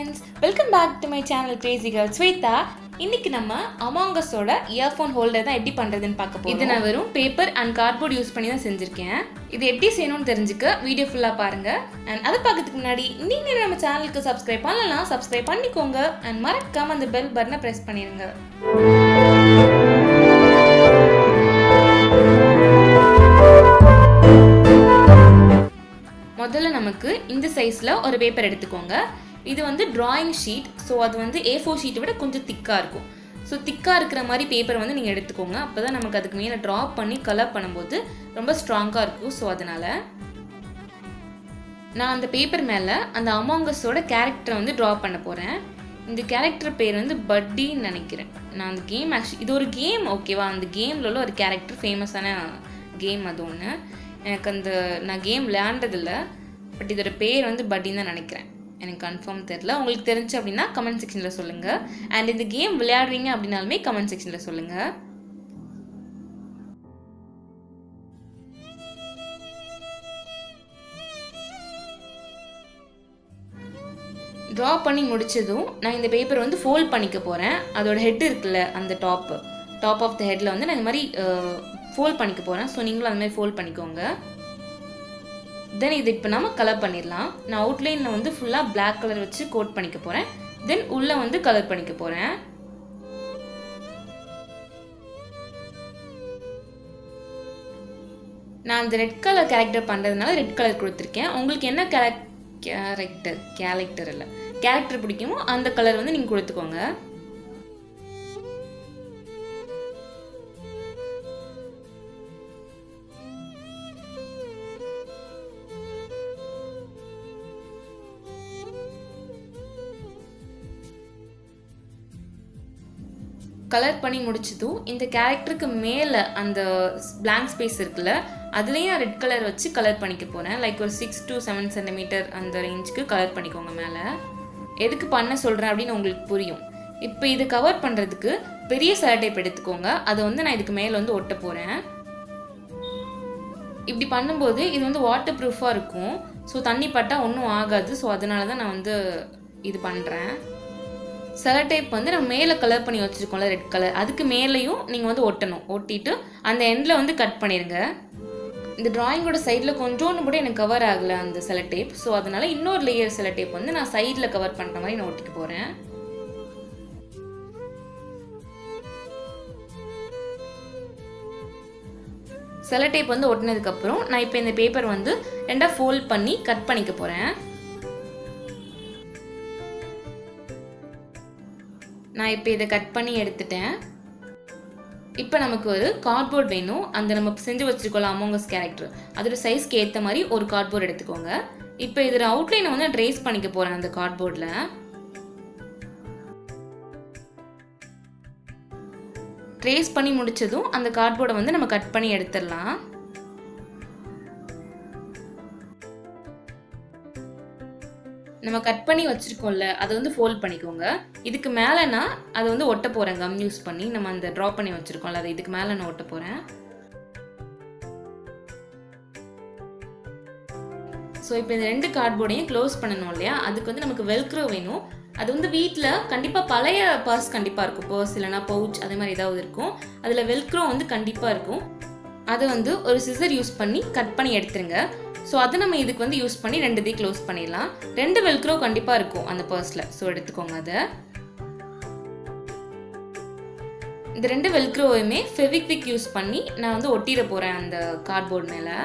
friends, welcome back to my channel Crazy Girl Sweta. இன்னைக்கு நம்ம Among Us-ஓட earphone holder தான் எப்படி பண்றதுன்னு பார்க்க போறோம். இது நான் வெறும் பேப்பர் and cardboard யூஸ் பண்ணி தான் செஞ்சிருக்கேன். இது எப்படி செய்யணும்னு தெரிஞ்சுக்க வீடியோ ஃபுல்லா பாருங்க. and அத பார்க்கிறதுக்கு முன்னாடி நீங்க நம்ம சேனலுக்கு subscribe பண்ணலனா subscribe பண்ணிக்கோங்க and மறக்காம அந்த bell பட்டனை press பண்ணிருங்க. முதல்ல நமக்கு இந்த சைஸ்ல ஒரு பேப்பர் எடுத்துக்கோங்க. இது வந்து drawing sheet, ஸோ அது வந்து A4 ஷீட்டை விட கொஞ்சம் திக்காக இருக்கும். ஸோ திக்காக இருக்கிற மாதிரி பேப்பர் வந்து நீங்கள் எடுத்துக்கோங்க. அப்போ தான் நமக்கு அதுக்கு மேலே ட்ரா பண்ணி கலர் பண்ணும்போது ரொம்ப ஸ்ட்ராங்காக இருக்கும். ஸோ அதனால் நான் அந்த பேப்பர் மேலே அந்த Among Us-ஓட கேரக்டரை வந்து ட்ரா பண்ண போகிறேன். இந்த கேரக்டர் பேர் வந்து பட்டின்னு நினைக்கிறேன். நான் அந்த கேம் இது ஒரு கேம், ஓகேவா? அந்த கேமில் உள்ள ஒரு கேரக்டர், ஃபேமஸான கேம் அது ஒன்று. எனக்கு நான் கேம் விளையாண்டதில்லை, பட் இதோட பேர் வந்து பட்டின்னு தான் நினைக்கிறேன். எனக்கு கன்ஃபார்ம் தெரில. உங்களுக்கு தெரிஞ்சு அப்படின்னா கமெண்ட் செக்ஷனில் சொல்லுங்கள். அண்ட் இந்த கேம் விளையாடுறீங்க அப்படின்னாலுமே கமெண்ட் செக்ஷனில் சொல்லுங்கள். ட்ரா பண்ணி முடிச்சதும் நான் இந்த பேப்பரை வந்து ஃபோல்ட் பண்ணிக்க போகிறேன். அதோட ஹெட் இருக்குல்ல, அந்த டாப் ஆஃப் த ஹெட்டில் வந்து நான் இந்த மாதிரி ஃபோல்ட் பண்ணிக்க போகிறேன். ஸோ நீங்களும் அந்த மாதிரி ஃபோல்ட் பண்ணிக்கோங்க. தென் இது இப்போ நம்ம கலர் பண்ணிடலாம். நான் அவுட்லைனில் வந்து ஃபுல்லாக பிளாக் கலர் வச்சு கோட் பண்ணிக்க போகிறேன். தென் உள்ளே வந்து கலர் பண்ணிக்க போகிறேன். நான் அந்த ரெட் கலர் கேரக்டர் பண்ணுறதுனால ரெட் கலர் கொடுத்துருக்கேன். உங்களுக்கு என்ன கேரக்டர் பிடிக்குமோ அந்த கலர் வந்து நீங்கள் கொடுத்துக்கோங்க. கலர் பண்ணி முடிச்சதும் இந்த கேரக்டருக்கு மேலே அந்த பிளாங்க் ஸ்பேஸ் இருக்குல்ல, அதுலேயும் நான் ரெட் கலர் வச்சு கலர் பண்ணிக்க போகிறேன். லைக் ஒரு 6 to 7 சென்டிமீட்டர் அந்த ரேஞ்சுக்கு கலர் பண்ணிக்கோங்க. மேலே எதுக்கு பண்ண சொல்கிறேன் அப்படின்னு உங்களுக்கு புரியும். இப்போ இது கவர் பண்ணுறதுக்கு பெரிய செலோ டேப் எடுத்துக்கோங்க. அதை வந்து நான் இதுக்கு மேலே வந்து ஒட்ட போகிறேன். இப்படி பண்ணும்போது இது வந்து வாட்டர் ப்ரூஃபாக இருக்கும். ஸோ தண்ணி பட்டால் ஒன்றும் ஆகாது. ஸோ அதனால தான் நான் வந்து இது பண்ணுறேன். செலோ டேப் வந்து நம்ம மேலே கலர் பண்ணி வச்சுருக்கோம்ல ரெட் கலர், அதுக்கு மேலேயும் நீங்கள் வந்து ஒட்டணும். ஒட்டிட்டு அந்த எண்டில் வந்து கட் பண்ணிடுங்க. இந்த ட்ராயிங்கோட சைடில் கொஞ்சோன்னு கூட எனக்கு கவர் ஆகலை அந்த செலோ டேப். ஸோ அதனால் இன்னொரு லேயர் செலோ டேப் வந்து நான் சைடில் கவர் பண்ணுற மாதிரி நான் ஒட்டிக்க போகிறேன். செலோ டேப் வந்து ஒட்டினதுக்கப்புறம் நான் இப்போ இந்த பேப்பர் வந்து ரெண்டாக ஃபோல்ட் பண்ணி கட் பண்ணிக்க போகிறேன். நான் இப்போ இதை கட் பண்ணி எடுத்துட்டேன். இப்போ நமக்கு ஒரு கார்ட்போர்ட் வேணும். அந்த நம்ம செஞ்சு வச்சுருக்கோம்ல Among Us கேரக்டர், அதோட சைஸ்க்கு ஏற்ற மாதிரி ஒரு கார்ட்போர்ட் எடுத்துக்கோங்க. இப்போ இதோட அவுட்லைனை வந்து ட்ரேஸ் பண்ணிக்க போகிறேன் அந்த கார்ட்போர்டில். ட்ரேஸ் பண்ணி முடிச்சதும் அந்த கார்ட்போர்டை வந்து நம்ம கட் பண்ணி எடுத்துடலாம். நம்ம கட் பண்ணி வச்சுருக்கோம்ல, அதை வந்து ஃபோல்ட் பண்ணிக்கோங்க. இதுக்கு மேலே நான் அதை வந்து ஒட்ட போகிறேன் கம் யூஸ் பண்ணி. நம்ம அந்த ட்ரா பண்ணி வச்சுருக்கோம்ல, அதை இதுக்கு மேலே நான் ஒட்ட போகிறேன். ஸோ இப்போ இந்த ரெண்டு கார்ட்போர்டையும் க்ளோஸ் பண்ணணும் இல்லையா, அதுக்கு வந்து நமக்கு வெல்க்ரோ வேணும். அது வந்து வீட்டில் கண்டிப்பாக பழைய பர்ஸ் கண்டிப்பாக இருக்கும், பர்ஸ் இல்லைனா பவுச் அதே மாதிரி ஏதாவது இருக்கும். அதில் வெல்க்ரோ வந்து கண்டிப்பாக இருக்கும். அதை வந்து ஒரு சிசர் யூஸ் பண்ணி கட் பண்ணி எடுத்துருங்க. ஸோ அதை நம்ம இதுக்கு வந்து யூஸ் பண்ணி ரெண்டுத்தையும் க்ளோஸ் பண்ணிடலாம். 2 வெல்க்ரோ கண்டிப்பாக இருக்கும் அந்த பர்ஸில். ஸோ எடுத்துக்கோங்க அதை. இந்த 2 வெல்க்ரோவையுமே ஃபெவிக்விக் யூஸ் பண்ணி நான் வந்து ஒட்டிட போகிறேன் அந்த கார்ட்போர்ட் மேலே.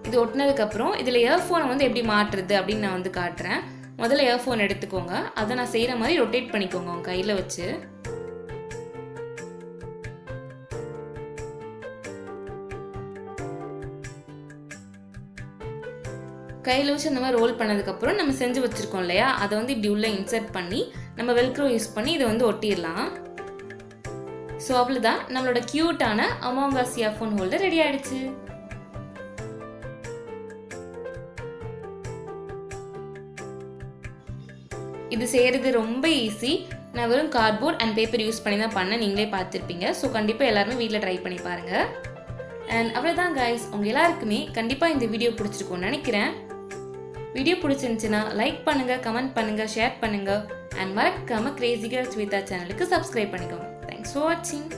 இது ஒட்டினதுக்கப்புறம் இதில் இயர்ஃபோனை வந்து எப்படி மாட்டுறது அப்படின்னு நான் வந்து காட்டுறேன். முதல்ல இயர்ஃபோன் எடுத்துக்கோங்க. அதை நான் செய்கிற மாதிரி ரொட்டேட் பண்ணிக்கோங்க உங்கள் கையில் வச்சு. கையில் வச்சு அந்த மாதிரி ரோல் பண்ணதுக்கப்புறம் நம்ம செஞ்சு வச்சுருக்கோம் இல்லையா, அதை வந்து இப்படி உள்ளே இன்சர்ட் பண்ணி நம்ம வெல்க்ரோ யூஸ் பண்ணி இதை வந்து ஒட்டிடலாம். ஸோ அவ்வளோதான், நம்மளோட க்யூட்டான Among Us earphone holder ready ஆகிடுச்சு. இது செய்கிறது ரொம்ப ஈஸி. நான் வெறும் கார்ட்போர்ட் அண்ட் பேப்பர் யூஸ் பண்ணி தான் பண்ணேன், நீங்களே பார்த்துருப்பீங்க. ஸோ கண்டிப்பாக எல்லாருமே வீட்டில் ட்ரை பண்ணி பாருங்கள். அண்ட் அவ்வளோதான் கைஸ், உங்கள் எல்லாருக்குமே கண்டிப்பாக இந்த வீடியோ பிடிச்சிருக்கும்னு நினைக்கிறேன். வீடியோ பிடிச்சிருந்துச்சுன்னா லைக் பண்ணுங்கள், கமெண்ட் பண்ணுங்கள், ஷேர் பண்ணுங்கள் அண்ட் மறக்காமல் கிரேசி கேர்ள்ஸ் வித் சேனலுக்கு சப்ஸ்கிரைப் பண்ணிக்கோங்க. தேங்க்ஸ் ஃபார் வாட்சிங்.